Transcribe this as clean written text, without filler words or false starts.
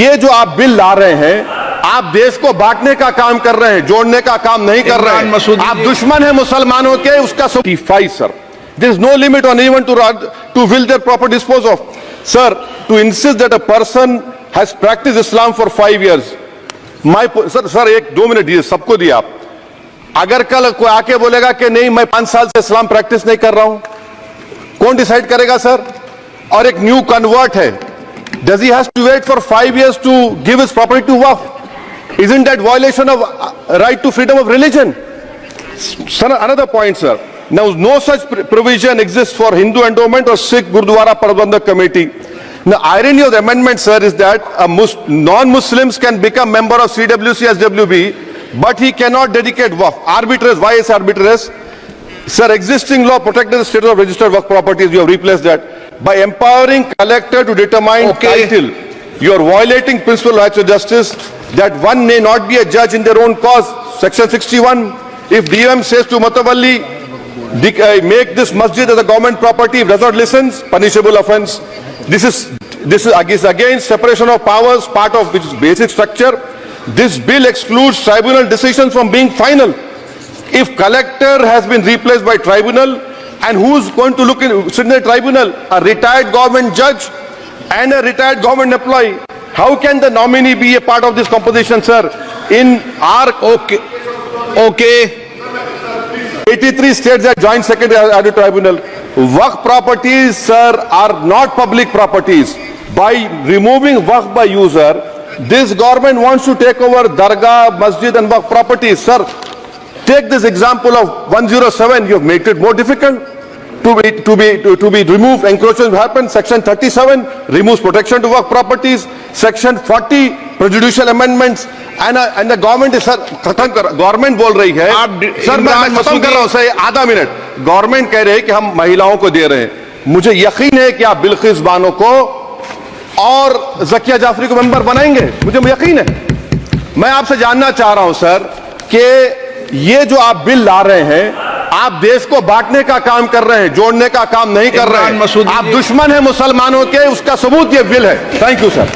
ये जो आप बिल ला रहे हैं, आप देश को बांटने का काम कर रहे हैं, जोड़ने का काम नहीं कर रहे हैं। आप दुश्मन हैं मुसलमानों के, उसका sir there is no limit on anyone to will their proper dispose of. Sir, to insist that a person has practiced Islam for 5 years, sir एक 2 मिनट दिए, सबको दिया आप। अगर कल कोई आके बोलेगा कि नहीं मैं 5 साल से इस्लाम प्रैक्टिस नहीं कर रहा हूं, कौन डिसाइड करेगा सर? और एक न्यू कन्वर्ट है, does he has to wait for 5 years to give his property to waqf? Isn't that violation of right to freedom of religion? Sir, another point, sir. Now, no such provision exists for Hindu endowment or Sikh Gurdwara Prabandhak Committee. The irony of the amendment, sir, is that non-Muslims can become member of CWC, SWB, but he cannot dedicate waqf. Arbitrage. Why is arbitrage? Sir, existing law protected the status of registered waqf properties. You have replaced that. By empowering collector to determine title, you are violating principal rights of justice, that one may not be a judge in their own cause. Section 61. If DM says to Matawalli, make this masjid as a government property, if does not listen, punishable offense. This is against separation of powers, part of which is basic structure. This bill excludes tribunal decisions from being final. If collector has been replaced by tribunal, and who's going to sit in the tribunal? A retired government judge and a retired government employee. How can the nominee be a part of this composition, sir? In our 83 states that joint secretary at the tribunal. Waqf properties, sir, are not public properties. By removing waqf by user, this government wants to take over dargah, masjid and waqf properties. Sir, take this example of 107. You have made it more difficult to be removed. Encroachment happens. Section 37 removes protection to waqf properties. Section 40 prejudicial amendments. And the government is, sir, government बोल रही है, sir मैं खत्म कर रहा हूं sir, आधा minute. Government कह रही है कि हम महिलाओं को दे रहे हैं। मुझे यकीन है कि आप बिल्किस बानो को और ज़किया जाफरी को मेंबर बनाएंगे, मुझे यकीन है। मैं आपसे जानना चाह रहा हूं सर कि ये जो आप बिल ला रहे हैं, आप देश को बांटने का काम कर रहे हैं, जोड़ने का काम नहीं कर रहे हैं। आप दुश्मन हैं मुसलमानों के, उसका सबूत ये बिल है। Thank you sir.